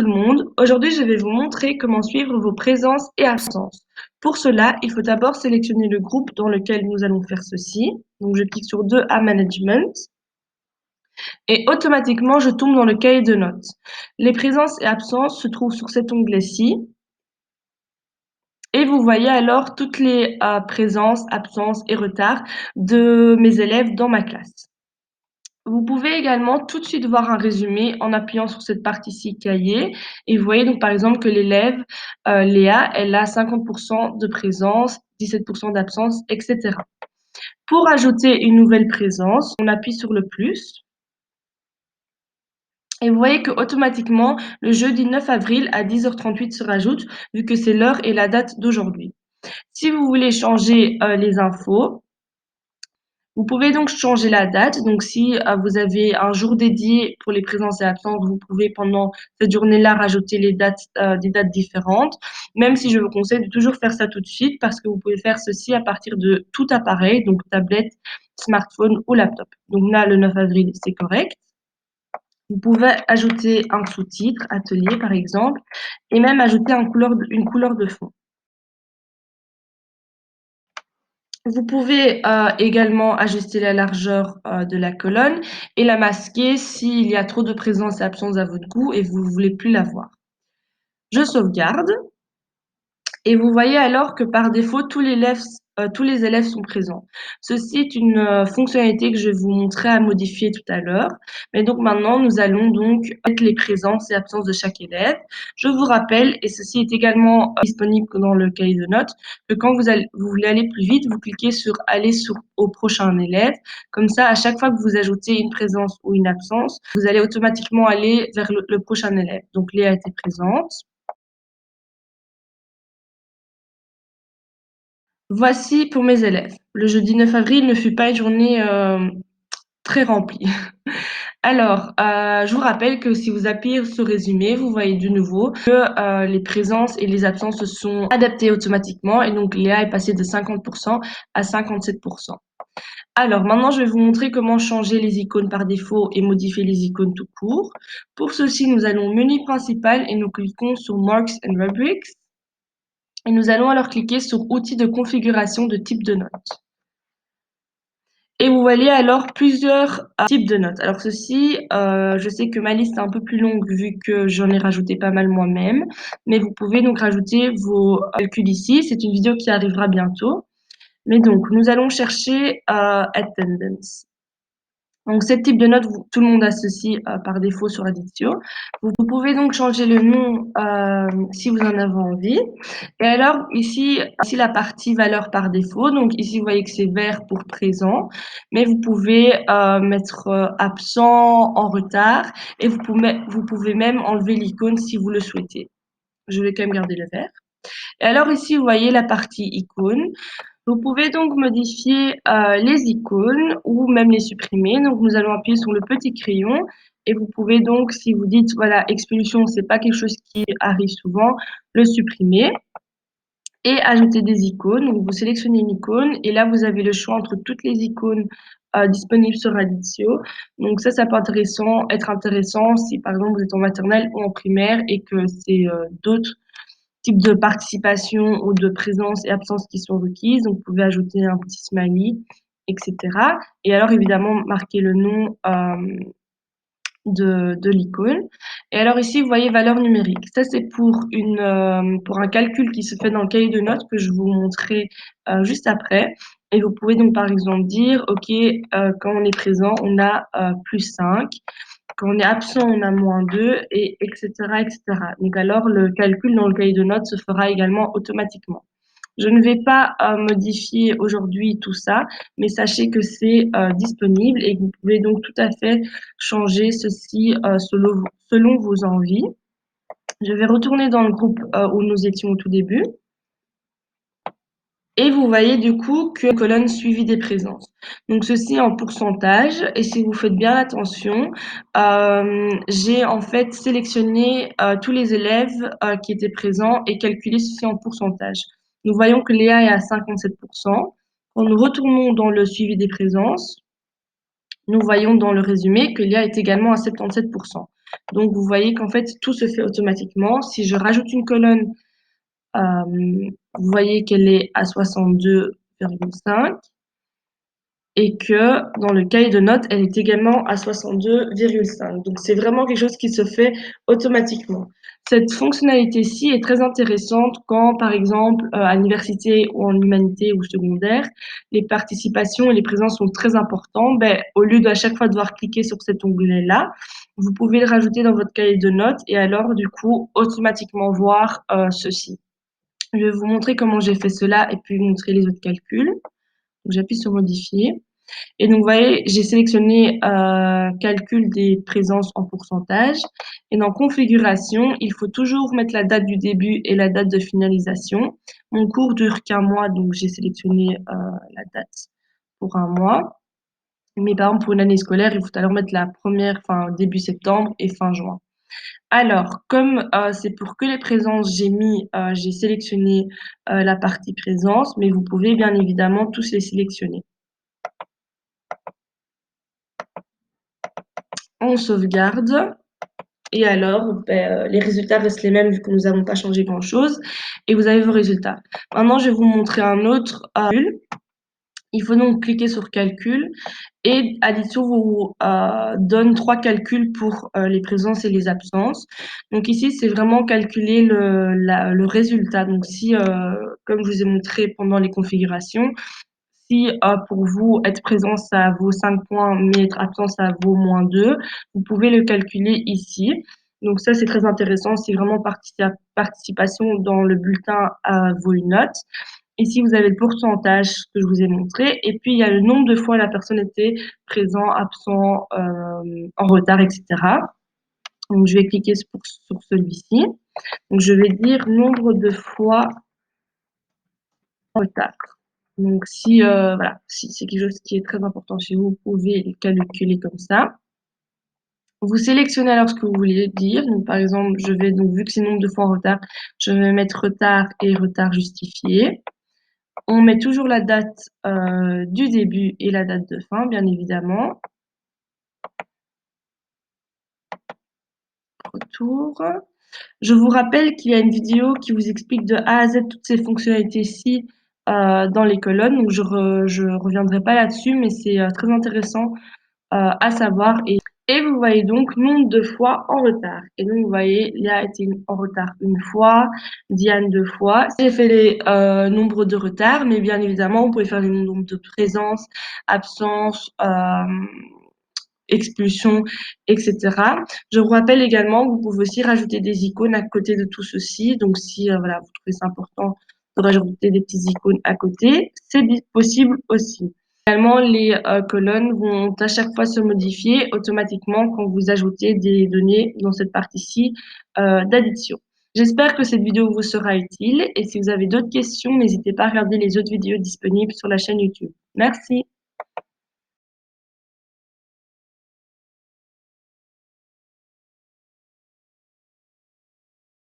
tout le monde, aujourd'hui je vais vous montrer comment suivre vos présences et absences. Pour cela, il faut d'abord sélectionner le groupe dans lequel nous allons faire ceci. Donc je clique sur 2A Management et automatiquement je tombe dans le cahier de notes. Les présences et absences se trouvent sur cet onglet-ci et vous voyez alors toutes les présences, absences et retards de mes élèves dans ma classe. Vous pouvez également tout de suite voir un résumé en appuyant sur cette partie-ci cahier et vous voyez donc par exemple que l'élève Léa, elle a 50% de présence, 17% d'absence, etc. Pour ajouter une nouvelle présence, on appuie sur le plus et vous voyez que automatiquement le jeudi 9 avril à 10h38 se rajoute vu que c'est l'heure et la date d'aujourd'hui. Si vous voulez changer les infos, vous pouvez donc changer la date. Donc, si vous avez un jour dédié pour les présences et absences, vous pouvez pendant cette journée-là rajouter les dates, des dates différentes. Même si je vous conseille de toujours faire ça tout de suite parce que vous pouvez faire ceci à partir de tout appareil, donc tablette, smartphone ou laptop. Donc là, le 9 avril, c'est correct. Vous pouvez ajouter un sous-titre, atelier par exemple, et même ajouter une couleur de fond. Vous pouvez également ajuster la largeur de la colonne et la masquer s'il y a trop de présence et absence à votre goût et vous ne voulez plus la voir. Je sauvegarde et vous voyez alors que par défaut, tous les élèves sont présents. Ceci est une fonctionnalité que je vais vous montrer à modifier tout à l'heure. Mais donc maintenant, nous allons donc mettre les présences et absences de chaque élève. Je vous rappelle, et ceci est également disponible dans le cahier de notes, que quand vous voulez aller plus vite, vous cliquez sur « Aller au prochain élève ». Comme ça, à chaque fois que vous ajoutez une présence ou une absence, vous allez automatiquement aller vers le prochain élève. Donc Léa était présente. Voici pour mes élèves. Le jeudi 9 avril ne fut pas une journée très remplie. Alors, je vous rappelle que si vous appuyez sur résumé, vous voyez de nouveau que les présences et les absences se sont adaptées automatiquement et donc Léa est passée de 50% à 57%. Alors maintenant, je vais vous montrer comment changer les icônes par défaut et modifier les icônes tout court. Pour ceci, nous allons au menu principal et nous cliquons sur Marks and Rubrics. Et nous allons alors cliquer sur Outils de configuration de type de notes. Et vous voyez alors plusieurs types de notes. Alors ceci, je sais que ma liste est un peu plus longue vu que j'en ai rajouté pas mal moi-même, mais vous pouvez donc rajouter vos calculs ici. C'est une vidéo qui arrivera bientôt. Mais donc, nous allons chercher Attendance. Donc, ce type de note, tout le monde a ceci par défaut sur Aditio. Vous pouvez donc changer le nom si vous en avez envie. Et alors, ici la partie valeur par défaut. Donc, ici, vous voyez que c'est vert pour présent. Mais vous pouvez mettre absent, en retard. Et vous pouvez même enlever l'icône si vous le souhaitez. Je vais quand même garder le vert. Et alors, ici, vous voyez la partie icône. Vous pouvez donc modifier les icônes ou même les supprimer. Donc, nous allons appuyer sur le petit crayon et vous pouvez donc, si vous dites, voilà, expulsion, c'est pas quelque chose qui arrive souvent, le supprimer et ajouter des icônes. Donc, vous sélectionnez une icône et là, vous avez le choix entre toutes les icônes disponibles sur Aditio. Donc, ça peut être intéressant si, par exemple, vous êtes en maternelle ou en primaire et que c'est d'autres types de participation ou de présence et absence qui sont requises. Donc, vous pouvez ajouter un petit smiley, etc. Et alors, évidemment, marquer le nom de l'icône. Et alors ici, vous voyez valeur numérique. Ça, c'est pour un calcul qui se fait dans le cahier de notes que je vous montrerai juste après. Et vous pouvez donc, par exemple, dire, OK, quand on est présent, on a +5. Quand on est absent, on a -2, et etc., etc. Donc alors, le calcul dans le cahier de notes se fera également automatiquement. Je ne vais pas modifier aujourd'hui tout ça, mais sachez que c'est disponible et que vous pouvez donc tout à fait changer ceci selon vos envies. Je vais retourner dans le groupe où nous étions au tout début. Et vous voyez du coup que colonne suivie des présences. Donc ceci en pourcentage. Et si vous faites bien attention, j'ai en fait sélectionné tous les élèves qui étaient présents et calculé ceci en pourcentage. Nous voyons que Léa est à 57%. Quand nous retournons dans le suivi des présences, nous voyons dans le résumé que Léa est également à 77%. Donc vous voyez qu'en fait, tout se fait automatiquement. Si je rajoute une colonne, vous voyez qu'elle est à 62,5 et que dans le cahier de notes, elle est également à 62,5. Donc c'est vraiment quelque chose qui se fait automatiquement. Cette fonctionnalité-ci est très intéressante quand, par exemple, à l'université ou en humanité ou secondaire, les participations et les présences sont très importantes. Ben, au lieu d'à chaque fois devoir cliquer sur cet onglet-là, vous pouvez le rajouter dans votre cahier de notes et alors, du coup, automatiquement voir ceci. Je vais vous montrer comment j'ai fait cela et puis vous montrer les autres calculs. Donc, j'appuie sur modifier. Et donc, vous voyez, j'ai sélectionné calcul des présences en pourcentage. Et dans configuration, il faut toujours mettre la date du début et la date de finalisation. Mon cours dure qu'un mois, donc j'ai sélectionné la date pour un mois. Mais par exemple, pour une année scolaire, il faut alors mettre la première, enfin début septembre et fin juin. Alors, comme c'est pour que les présences, j'ai sélectionné la partie présence, mais vous pouvez bien évidemment tous les sélectionner. On sauvegarde. Et alors, les résultats restent les mêmes vu que nous n'avons pas changé grand-chose. Et vous avez vos résultats. Maintenant, je vais vous montrer un autre calcul. Il faut donc cliquer sur calcul et addition vous donne 3 calculs pour les présences et les absences. Donc ici, c'est vraiment calculer le résultat. Donc si, comme je vous ai montré pendant les configurations, si pour vous, être présent, ça vaut 5 points, mais être absent, ça vaut -2, vous pouvez le calculer ici. Donc ça, c'est très intéressant. Si vraiment participation dans le bulletin vaut une note. Ici, vous avez le pourcentage que je vous ai montré. Et puis, il y a le nombre de fois la personne était présent, absent, en retard, etc. Donc, je vais cliquer sur celui-ci. Donc, je vais dire nombre de fois en retard. Donc, si, voilà, si c'est quelque chose qui est très important chez vous, vous pouvez le calculer comme ça. Vous sélectionnez alors ce que vous voulez dire. Donc, par exemple, je vais, donc, vu que c'est nombre de fois en retard, je vais mettre retard et retard justifié. On met toujours la date du début et la date de fin, bien évidemment. Retour. Je vous rappelle qu'il y a une vidéo qui vous explique de A à Z toutes ces fonctionnalités-ci dans les colonnes. Donc, je reviendrai pas là-dessus, mais c'est très intéressant à savoir. Et vous voyez donc nombre de fois en retard. Et donc, vous voyez, Léa a été en retard une fois, Diane 2 fois. J'ai fait les nombres de retard, mais bien évidemment, vous pouvez faire les nombres de présence, absence, expulsion, etc. Je vous rappelle également que vous pouvez aussi rajouter des icônes à côté de tout ceci. Donc, si voilà, vous trouvez ça important de rajouter des petites icônes à côté, c'est possible aussi. Également, les colonnes vont à chaque fois se modifier automatiquement quand vous ajoutez des données dans cette partie-ci d'addition. J'espère que cette vidéo vous sera utile et si vous avez d'autres questions, n'hésitez pas à regarder les autres vidéos disponibles sur la chaîne YouTube. Merci.